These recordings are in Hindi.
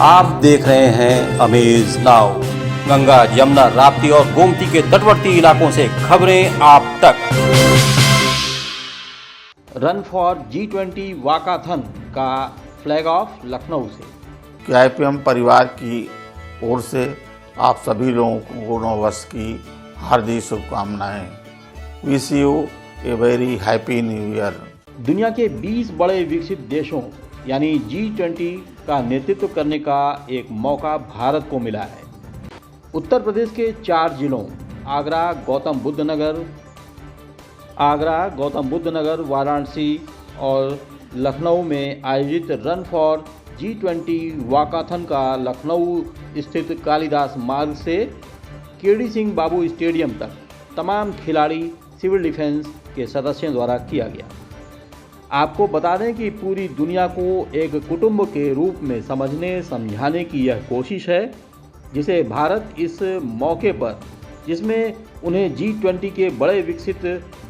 आप देख रहे हैं अमेज नाउ। गंगा, यमुना, राप्ती और गोमती के तटवर्ती इलाकों से खबरें आप तक। रन फॉर G20 वाकाथन का फ्लैग ऑफ लखनऊ से। KIPM परिवार की ओर से आप सभी लोगों को नववर्ष की हार्दिक शुभकामनाएं। Wish U a very happy new year. दुनिया के 20 बड़े विकसित देशों यानी G20 का नेतृत्व करने का एक मौका भारत को मिला है। उत्तर प्रदेश के 4 जिलों आगरा, गौतम बुद्ध नगर, वाराणसी और लखनऊ में आयोजित रन फॉर G20 वाकाथन का लखनऊ स्थित कालिदास मार्ग से केडी सिंह बाबू स्टेडियम तक तमाम खिलाड़ी सिविल डिफेंस के सदस्यों द्वारा किया गया। आपको बता दें कि पूरी दुनिया को एक कुटुंब के रूप में समझने समझाने की यह कोशिश है, जिसे भारत इस मौके पर, जिसमें उन्हें G20 के बड़े विकसित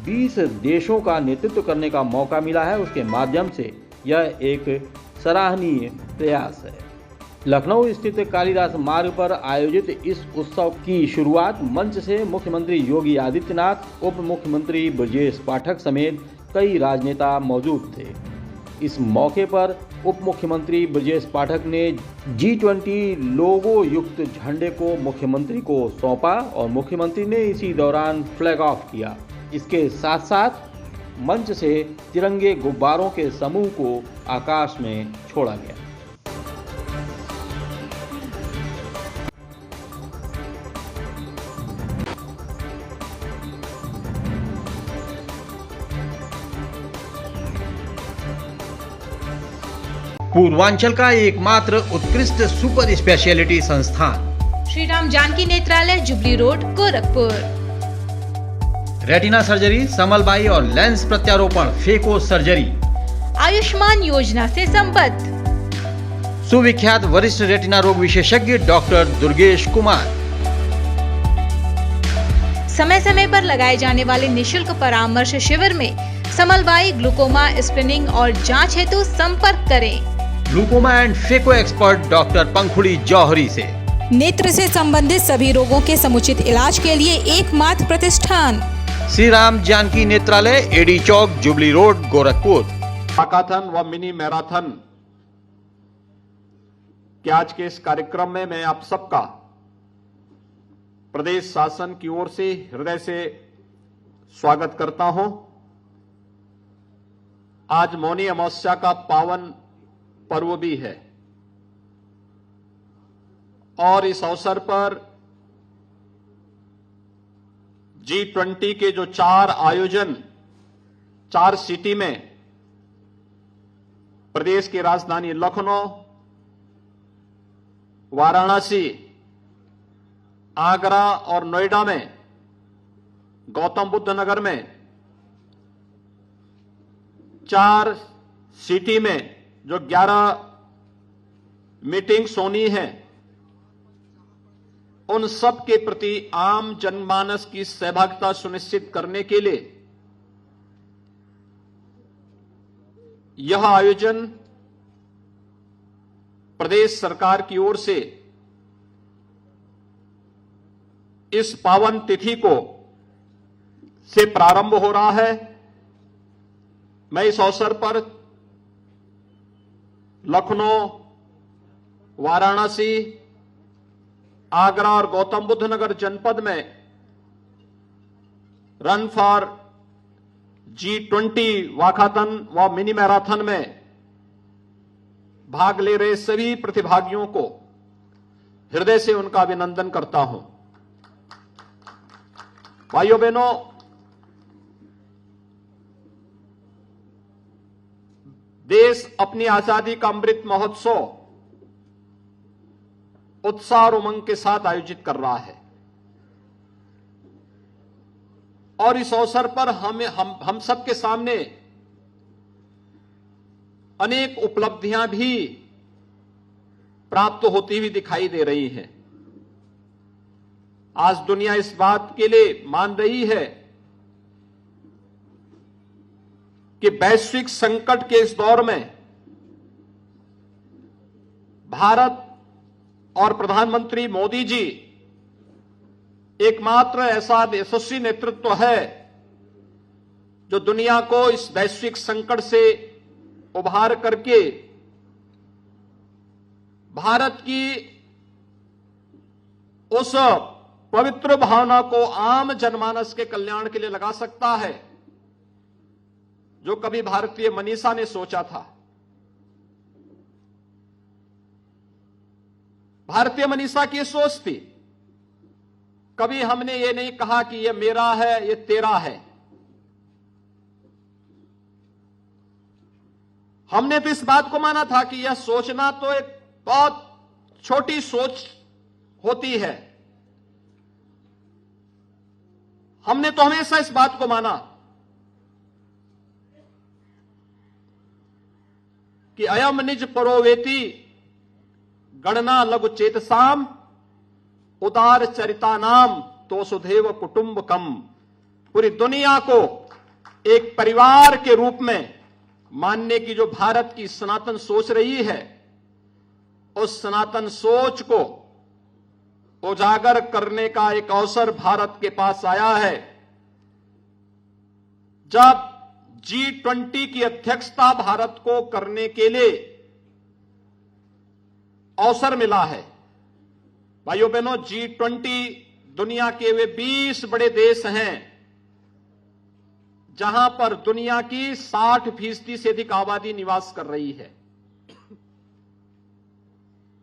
20 देशों का नेतृत्व करने का मौका मिला है, उसके माध्यम से यह एक सराहनीय प्रयास है। लखनऊ स्थित कालिदास मार्ग पर आयोजित इस उत्सव की शुरुआत मंच से मुख्यमंत्री योगी आदित्यनाथ, उप मुख्यमंत्री ब्रजेश पाठक समेत कई राजनेता मौजूद थे। इस मौके पर उप मुख्यमंत्री ब्रजेश पाठक ने G20 लोगो युक्त झंडे को मुख्यमंत्री को सौंपा और मुख्यमंत्री ने इसी दौरान फ्लैग ऑफ किया। इसके साथ साथ मंच से तिरंगे गुब्बारों के समूह को आकाश में छोड़ा गया। पूर्वांचल का एकमात्र उत्कृष्ट सुपर स्पेशलिटी संस्थान Shri Ram Janki Netralaya, jubilee road, Gorakhpur. Retina surgery, समलबाई और लेंस प्रत्यारोपण, फेको सर्जरी। आयुष्मान योजना से संबद्ध। सुविख्यात वरिष्ठ रेटिना रोग विशेषज्ञ डॉक्टर दुर्गेश कुमार। समय समय पर लगाए जाने वाले निशुल्क परामर्श शिविर में समलबाई, ग्लूकोमा स्क्रीनिंग और जांच हेतु संपर्क करें। Glaucoma and phaco expert doctor Pankhuri Jauhari से। नेत्र से संबंधित सभी रोगों के समुचित इलाज के लिए एकमात्र प्रतिष्ठान श्री राम जानकी नेत्रालय, एडी चौक, जुबली रोड, गोरखपुर। वाकाथन व मिनी मैराथन के आज के इस कार्यक्रम में मैं आप सबका प्रदेश शासन की ओर से हृदय से स्वागत करता हूं। आज मौनी अमावस्या का पावन पर्व भी है और इस अवसर पर G20 के जो 4 आयोजन 4 सिटी में प्रदेश की राजधानी लखनऊ, वाराणसी, आगरा और नोएडा में, गौतम बुद्ध नगर में 4 सिटी में जो 11 मीटिंग्स होनी है, उन सब के प्रति आम जनमानस की सहभागिता सुनिश्चित करने के लिए यह आयोजन प्रदेश सरकार की ओर से इस पावन तिथि को से प्रारंभ हो रहा है। मैं इस अवसर पर लखनऊ, वाराणसी, आगरा और गौतम बुद्ध नगर जनपद में रन फॉर G20 वाकाथन व मिनी मैराथन में भाग ले रहे सभी प्रतिभागियों को हृदय से उनका अभिनंदन करता हूं। भाइयों बहनों, देश अपनी आजादी का अमृत महोत्सव उत्साह और उमंग के साथ आयोजित कर रहा है और इस अवसर पर हम सबके सामने अनेक उपलब्धियां भी प्राप्त होती हुई दिखाई दे रही हैं। आज दुनिया इस बात के लिए मान रही है कि वैश्विक संकट के इस दौर में भारत और प्रधानमंत्री मोदी जी एकमात्र ऐसा यशस्वी नेतृत्व है जो दुनिया को इस वैश्विक संकट से उभार करके भारत की उस पवित्र भावना को आम जनमानस के कल्याण के लिए लगा सकता है जो कभी भारतीय मनीषा ने सोचा था। भारतीय मनीषा की सोच थी, कभी हमने ये नहीं कहा कि ये मेरा है, ये तेरा है। हमने तो इस बात को माना था कि यह सोचना तो एक बहुत छोटी सोच होती है। हमने तो हमेशा इस बात को माना कि अयम निज परोवेति गणना लघु चेतसाम उदार चरिता नाम तो सुधेव कुटुंबकम। पूरी दुनिया को एक परिवार के रूप में मानने की जो भारत की सनातन सोच रही है, उस सनातन सोच को उजागर करने का एक अवसर भारत के पास आया है। जब G20 की अध्यक्षता भारत को करने के लिए अवसर मिला है। भाइयों बहनों, G20 दुनिया के वे 20 बड़े देश हैं जहां पर दुनिया की 60% से अधिक आबादी निवास कर रही है।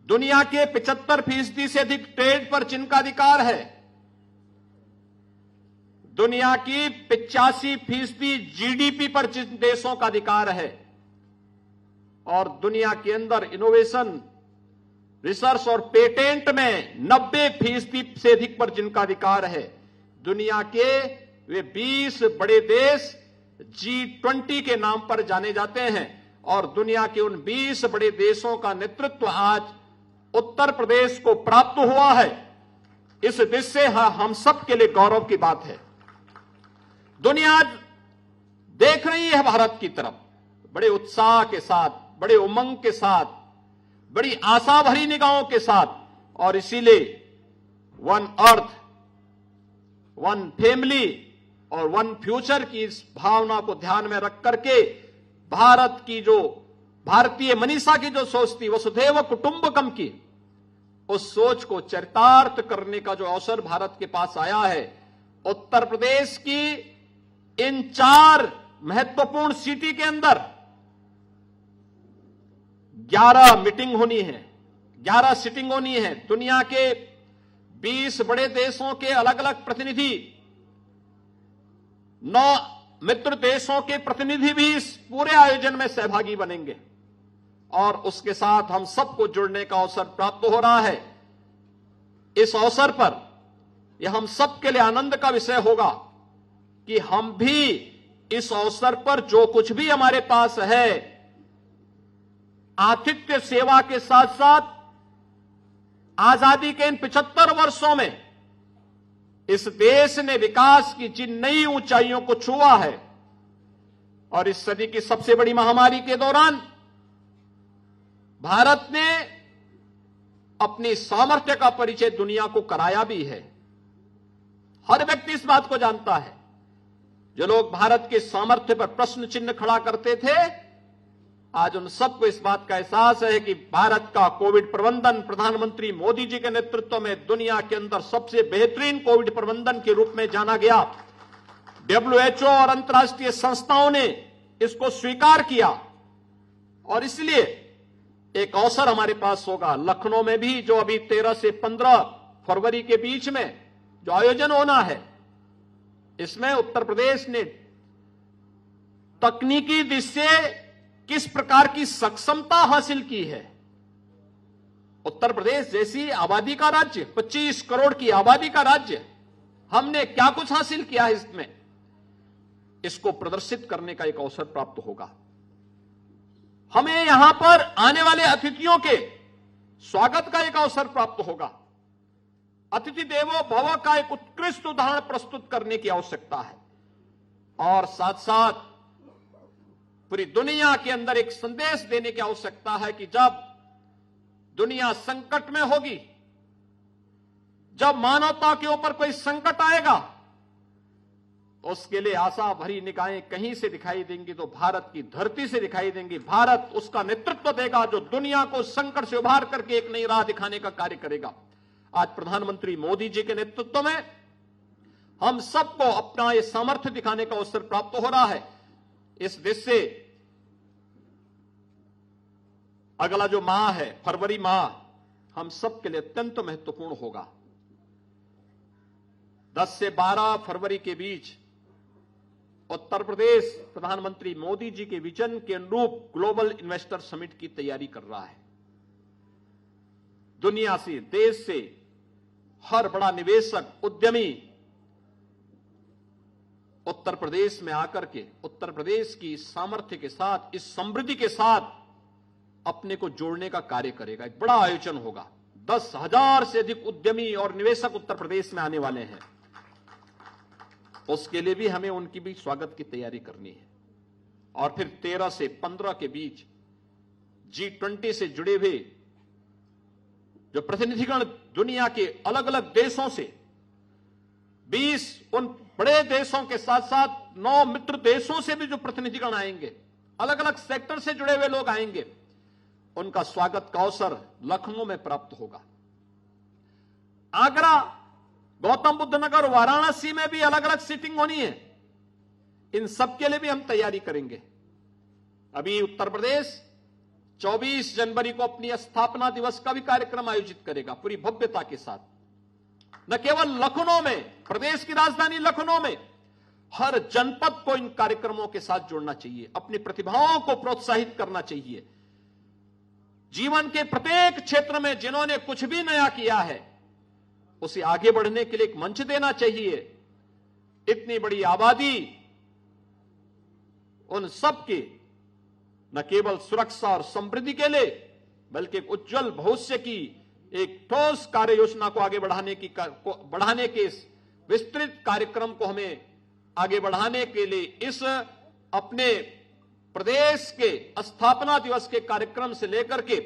दुनिया के 75% से अधिक ट्रेड पर जिनका अधिकार है। दुनिया की 85% जीडीपी पर जिन देशों का अधिकार है, और दुनिया के अंदर इनोवेशन, रिसर्च और पेटेंट में 90% से अधिक पर जिनका अधिकार है। दुनिया के वे 20 बड़े देश G20 के नाम पर जाने जाते हैं, और दुनिया के उन 20 बड़े देशों का नेतृत्व आज उत्तर प्रदेश को प्राप्त हुआ है। इस दृश्य से हम सब के लिए गौरव की बात है। दुनिया आज देख रही है भारत की तरफ बड़े उत्साह के साथ, बड़े उमंग के साथ, बड़ी आशा भरी निगाहों के साथ, और इसीलिए वन अर्थ, वन फैमिली और वन फ्यूचर की इस भावना को ध्यान में रख करके भारत की जो भारतीय मनीषा की जो सोच थी, वसुधैव कुटुंबकम की, उस सोच को चरितार्थ करने का जो अवसर भारत के पास आया है। उत्तर प्रदेश की इन 4 महत्वपूर्ण सिटी के अंदर 11 मीटिंग होनी है, 11 सिटिंग होनी है। दुनिया के 20 बड़े देशों के अलग अलग प्रतिनिधि, 9 मित्र देशों के प्रतिनिधि भी इस पूरे आयोजन में सहभागी बनेंगे, और उसके साथ हम सबको जुड़ने का अवसर प्राप्त हो रहा है। इस अवसर पर यह हम सबके लिए आनंद का विषय होगा कि हम भी इस अवसर पर जो कुछ भी हमारे पास है, आतिथ्य सेवा के साथ साथ आजादी के इन 75 वर्षों में इस देश ने विकास की जिन नई ऊंचाइयों को छुआ है, और इस सदी की सबसे बड़ी महामारी के दौरान भारत ने अपनी सामर्थ्य का परिचय दुनिया को कराया भी है। हर व्यक्ति इस बात को जानता है। जो लोग भारत के सामर्थ्य पर प्रश्न चिन्ह खड़ा करते थे, आज उन सबको इस बात का एहसास है कि भारत का कोविड प्रबंधन प्रधानमंत्री मोदी जी के नेतृत्व में दुनिया के अंदर सबसे बेहतरीन कोविड प्रबंधन के रूप में जाना गया। WHO और अंतर्राष्ट्रीय संस्थाओं ने इसको स्वीकार किया, और इसलिए एक अवसर हमारे पास होगा। लखनऊ में भी जो अभी 13 से 15 फरवरी के बीच में जो आयोजन होना है, इसमें उत्तर प्रदेश ने तकनीकी दृष्टि से किस प्रकार की सक्षमता हासिल की है। उत्तर प्रदेश जैसी आबादी का राज्य, 25 करोड़ की आबादी का राज्य, हमने क्या कुछ हासिल किया है इसमें, इसको प्रदर्शित करने का एक अवसर प्राप्त होगा। हमें यहां पर आने वाले अतिथियों के स्वागत का एक अवसर प्राप्त होगा। अतिथि देवो भव का एक उत्कृष्ट उदाहरण प्रस्तुत करने की आवश्यकता है, और साथ साथ पूरी दुनिया के अंदर एक संदेश देने की आवश्यकता है कि जब दुनिया संकट में होगी, जब मानवता के ऊपर कोई संकट आएगा तो उसके लिए आशा भरी निगाहें कहीं से दिखाई देंगी तो भारत की धरती से दिखाई देंगी। भारत उसका नेतृत्व देगा जो दुनिया को संकट से उभार करके एक नई राह दिखाने का कार्य करेगा। आज प्रधानमंत्री मोदी जी के नेतृत्व में हम सबको अपना ये सामर्थ्य दिखाने का अवसर प्राप्त हो रहा है। इस देश से अगला जो माह है, फरवरी माह, हम सबके लिए अत्यंत महत्वपूर्ण होगा। 10 से 12 फरवरी के बीच उत्तर प्रदेश प्रधानमंत्री मोदी जी के विजन के अनुरूप ग्लोबल इन्वेस्टर समिट की तैयारी कर रहा है। दुनिया से, देश से हर बड़ा निवेशक, उद्यमी उत्तर प्रदेश में आकर के उत्तर प्रदेश की सामर्थ्य के साथ, इस समृद्धि के साथ अपने को जोड़ने का कार्य करेगा। एक बड़ा आयोजन होगा। 10,000 से अधिक उद्यमी और निवेशक उत्तर प्रदेश में आने वाले हैं। उसके लिए भी हमें उनकी भी स्वागत की तैयारी करनी है। और फिर 13 से 15 के बीच G20 से जुड़े हुए जो प्रतिनिधिगण दुनिया के अलग अलग देशों से 20 उन बड़े देशों के साथ साथ 9 मित्र देशों से भी जो प्रतिनिधिगण आएंगे, अलग अलग सेक्टर से जुड़े हुए लोग आएंगे, उनका स्वागत का अवसर लखनऊ में प्राप्त होगा। आगरा, गौतम बुद्ध नगर, वाराणसी में भी अलग अलग सीटिंग होनी है। इन सब के लिए भी हम तैयारी करेंगे। अभी उत्तर प्रदेश 24 जनवरी को अपनी स्थापना दिवस का भी कार्यक्रम आयोजित करेगा पूरी भव्यता के साथ। न केवल लखनऊ में, प्रदेश की राजधानी लखनऊ में हर जनपद को इन कार्यक्रमों के साथ जोड़ना चाहिए, अपनी प्रतिभाओं को प्रोत्साहित करना चाहिए। जीवन के प्रत्येक क्षेत्र में जिन्होंने कुछ भी नया किया है उसे आगे बढ़ने के लिए एक मंच देना चाहिए। इतनी बड़ी आबादी, उन सब की न केवल सुरक्षा और समृद्धि के लिए बल्कि एक उज्जवल भविष्य की एक ठोस कार्य योजना को आगे बढ़ाने के इस विस्तृत कार्यक्रम को हमें आगे बढ़ाने के लिए इस अपने प्रदेश के स्थापना दिवस के कार्यक्रम से लेकर के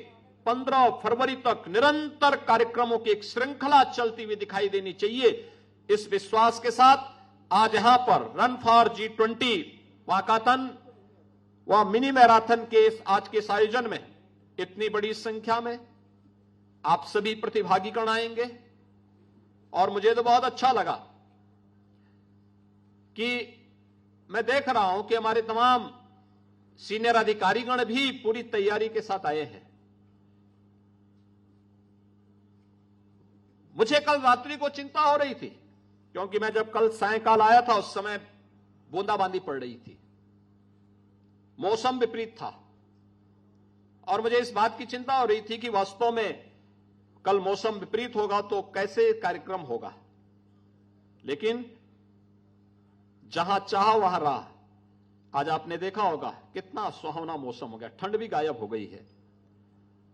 15 फरवरी तक निरंतर कार्यक्रमों की एक श्रृंखला चलती हुई दिखाई देनी चाहिए। इस विश्वास के साथ आज यहां पर रन फॉर G20 वाकाथन व मिनी मैराथन के आज के इस आयोजन में इतनी बड़ी संख्या में आप सभी प्रतिभागीगण आएंगे। और मुझे तो बहुत अच्छा लगा कि मैं देख रहा हूं कि हमारे तमाम सीनियर अधिकारीगण भी पूरी तैयारी के साथ आए हैं। मुझे कल रात्रि को चिंता हो रही थी क्योंकि मैं जब कल सायंकाल आया था उस समय बूंदाबांदी पड़ रही थी, मौसम विपरीत था और मुझे इस बात की चिंता हो रही थी कि वास्तव में कल मौसम विपरीत होगा तो कैसे कार्यक्रम होगा। लेकिन जहां चाह वहां राह। आज आपने देखा होगा कितना सुहावना मौसम हो गया, ठंड भी गायब हो गई है।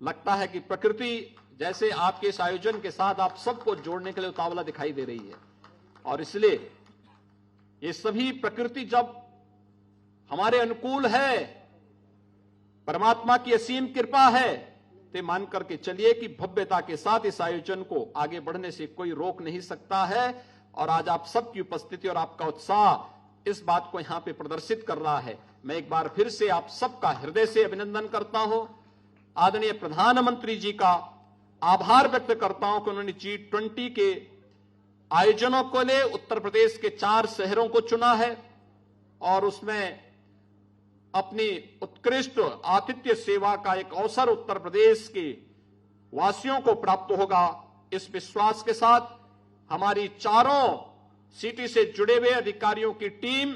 लगता है कि प्रकृति जैसे आपके इस आयोजन के साथ आप सबको जोड़ने के लिए उतावला दिखाई दे रही है। और इसलिए ये सभी प्रकृति जब हमारे अनुकूल है, परमात्मा की असीम कृपा है, तो मान करके चलिए कि भव्यता के साथ इस आयोजन को आगे बढ़ने से कोई रोक नहीं सकता है। और आज आप सबकी उपस्थिति और आपका उत्साह इस बात को यहां पे प्रदर्शित कर रहा है। मैं एक बार फिर से आप सबका हृदय से अभिनंदन करता हूं। आदरणीय प्रधानमंत्री जी का आभार व्यक्त करता हूं कि उन्होंने G20 के आयोजनों को ले उत्तर प्रदेश के 4 शहरों को चुना है और उसमें अपनी उत्कृष्ट आतिथ्य सेवा का एक अवसर उत्तर प्रदेश के वासियों को प्राप्त होगा। इस विश्वास के साथ हमारी चारों सिटी से जुड़े हुए अधिकारियों की टीम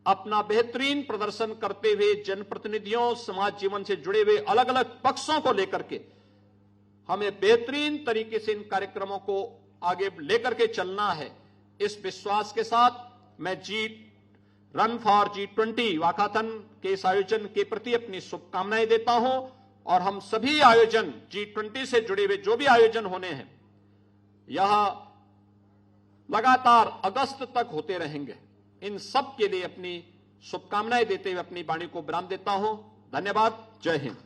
अपना बेहतरीन प्रदर्शन करते हुए जनप्रतिनिधियों, समाज जीवन से जुड़े हुए अलग अलग पक्षों को लेकर के हमें बेहतरीन तरीके से इन कार्यक्रमों को आगे लेकर के चलना है। इस विश्वास के साथ मैं रन फॉर G20 वाकाथन के इस आयोजन के प्रति अपनी शुभकामनाएं देता हूं और हम सभी आयोजन G20 से जुड़े हुए जो भी आयोजन होने हैं यह लगातार अगस्त तक होते रहेंगे। इन सब के लिए अपनी शुभकामनाएं देते हुए अपनी वाणी को विराम देता हूं। धन्यवाद। जय हिंद।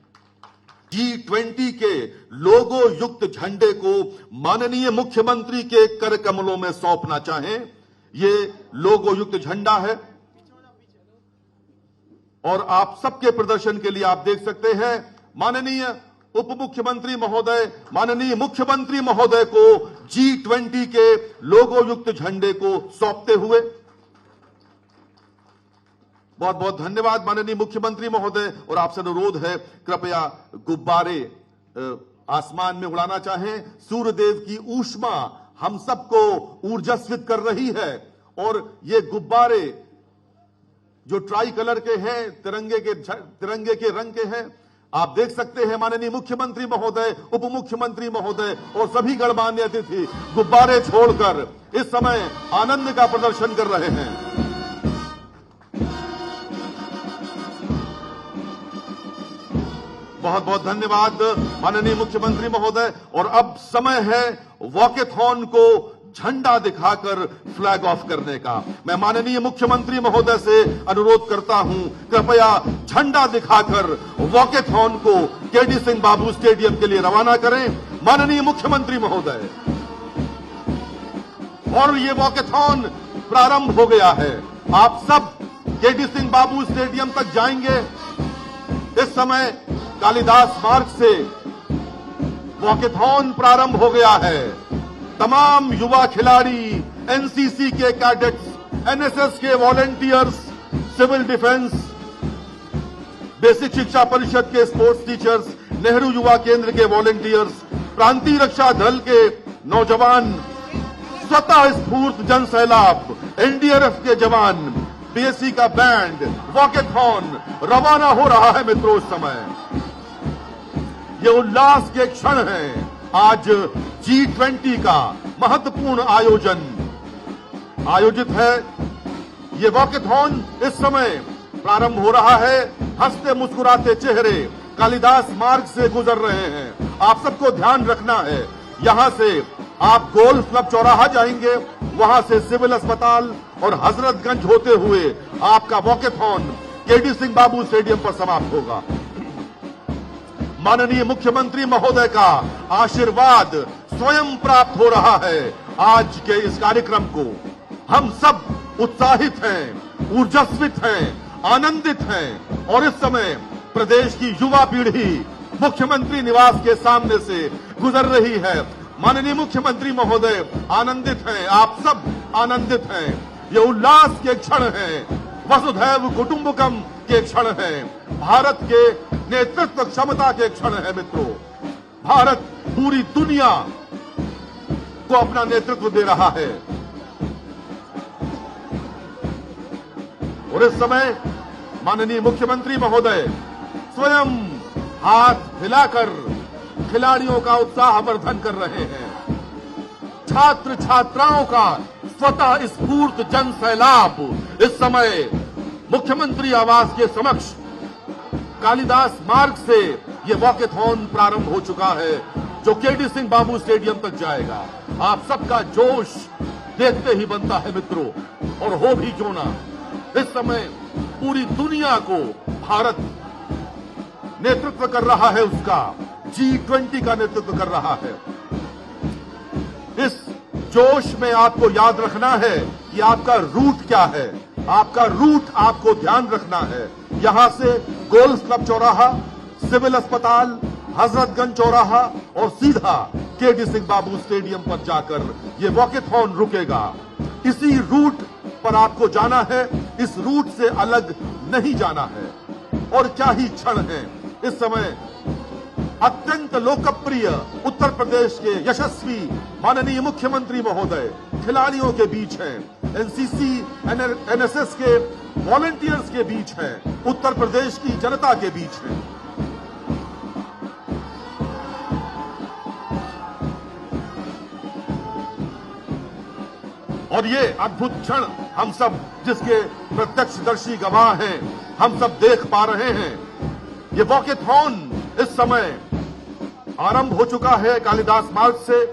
G20 के लोगो युक्त झंडे को माननीय मुख्यमंत्री के कर कमलों में सौंपना चाहें। ये लोगो युक्त झंडा है और आप सबके प्रदर्शन के लिए आप देख सकते हैं माननीय उप मुख्यमंत्री महोदय, माननीय मुख्यमंत्री महोदय को G20 के लोगो युक्त झंडे को सौंपते हुए। बहुत बहुत धन्यवाद माननीय मुख्यमंत्री महोदय। और आपसे अनुरोध है कृपया गुब्बारे आसमान में उड़ाना चाहें। सूर्यदेव की ऊष्मा हम सबको ऊर्जास्वित कर रही है और ये गुब्बारे जो ट्राई कलर के हैं, तिरंगे के रंग के हैं, आप देख सकते हैं माननीय मुख्यमंत्री महोदय, उप मुख्यमंत्री महोदय और सभी गणमान्य अतिथि गुब्बारे छोड़कर इस समय आनंद का प्रदर्शन कर रहे हैं। बहुत बहुत धन्यवाद माननीय मुख्यमंत्री महोदय। और अब समय है वॉकेथॉन को झंडा दिखाकर फ्लैग ऑफ करने का। मैं माननीय मुख्यमंत्री महोदय से अनुरोध करता हूं, कृपया झंडा दिखाकर वॉकेथॉन को केडी सिंह बाबू स्टेडियम के लिए रवाना करें माननीय मुख्यमंत्री महोदय। और ये वॉकेथॉन प्रारंभ हो गया है। आप सब केडी सिंह बाबू स्टेडियम तक जाएंगे। इस समय कालिदास मार्ग से वॉकेथॉन प्रारंभ हो गया है। तमाम युवा खिलाड़ी, एनसीसी के कैडेट्स, एनएसएस के वॉलंटियर्स, सिविल डिफेंस, बेसिक शिक्षा परिषद के स्पोर्ट्स टीचर्स, नेहरू युवा केंद्र के वॉलंटियर्स, प्रांतीय रक्षा दल के नौजवान, स्वतः स्फूर्त जन सैलाब, एनडीआरएफ के जवान, बीएससी का बैंड, वॉकेथॉन रवाना हो रहा है। मित्रों, इस समय ये उल्लास के क्षण हैं। आज G20 का महत्वपूर्ण आयोजन आयोजित है। ये वॉकेथॉन इस समय प्रारंभ हो रहा है। हंसते मुस्कुराते चेहरे कालिदास मार्ग से गुजर रहे हैं। आप सबको ध्यान रखना है, यहां से आप गोल्फ क्लब चौराहा जाएंगे, वहां से सिविल अस्पताल और हजरतगंज होते हुए आपका वॉकेथॉन केडी सिंह बाबू स्टेडियम पर समाप्त होगा। माननीय मुख्यमंत्री महोदय का आशीर्वाद स्वयं प्राप्त हो रहा है। आज के इस कार्यक्रम को हम सब उत्साहित हैं, ऊर्जास्वित हैं, आनंदित हैं। और इस समय प्रदेश की युवा पीढ़ी मुख्यमंत्री निवास के सामने से गुजर रही है। माननीय मुख्यमंत्री महोदय आनंदित हैं, आप सब आनंदित हैं। ये उल्लास के क्षण हैं, वसुधैव कुटुंबकम के क्षण हैं, भारत के नेतृत्व क्षमता के क्षण है। मित्रों, भारत पूरी दुनिया को अपना नेतृत्व दे रहा है। और इस समय माननीय मुख्यमंत्री महोदय स्वयं हाथ हिलाकर खिलाड़ियों का उत्साहवर्धन कर रहे हैं। छात्र छात्राओं का स्वतः स्फूर्त जन सैलाब इस समय मुख्यमंत्री आवास के समक्ष कालिदास मार्ग से ये वॉकेथॉन प्रारंभ हो चुका है, जो केडी सिंह बाबू स्टेडियम तक जाएगा। आप सबका जोश देखते ही बनता है मित्रों, और हो भी क्यों ना। इस समय पूरी दुनिया को भारत नेतृत्व कर रहा है, उसका G20 का नेतृत्व कर रहा है। इस जोश में आपको याद रखना है कि आपका रूट क्या है। आपका रूट आपको ध्यान रखना है। यहां से गोल्फ क्लब चौराहा, सिविल अस्पताल, हजरतगंज चौराहा और सीधा केडी सिंह बाबू स्टेडियम पर जाकर यह वॉकेथॉन रुकेगा। इसी रूट पर आपको जाना है, इस रूट से अलग नहीं जाना है। और क्या ही क्षण है। इस समय अत्यंत लोकप्रिय उत्तर प्रदेश के यशस्वी माननीय मुख्यमंत्री महोदय खिलाड़ियों के बीच हैं, एनसीसी, एनएसएस के वॉलंटियर्स के बीच हैं, उत्तर प्रदेश की जनता के बीच हैं। और ये अद्भुत क्षण हम सब जिसके प्रत्यक्षदर्शी गवाह हैं, हम सब देख पा रहे हैं। ये वॉकेथॉन इस समय आरंभ हो चुका है कालिदास मार्ग से,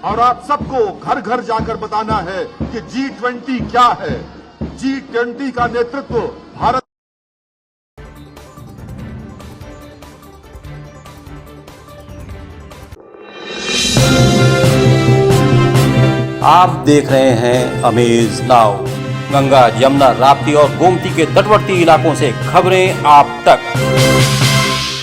और आप सबको घर घर जाकर बताना है कि G20 क्या है। G20 का नेतृत्व भारत आप देख रहे हैं अमेज नाउ। गंगा, यमुना, राप्ती और गोमती के तटवर्ती इलाकों से खबरें आप तक।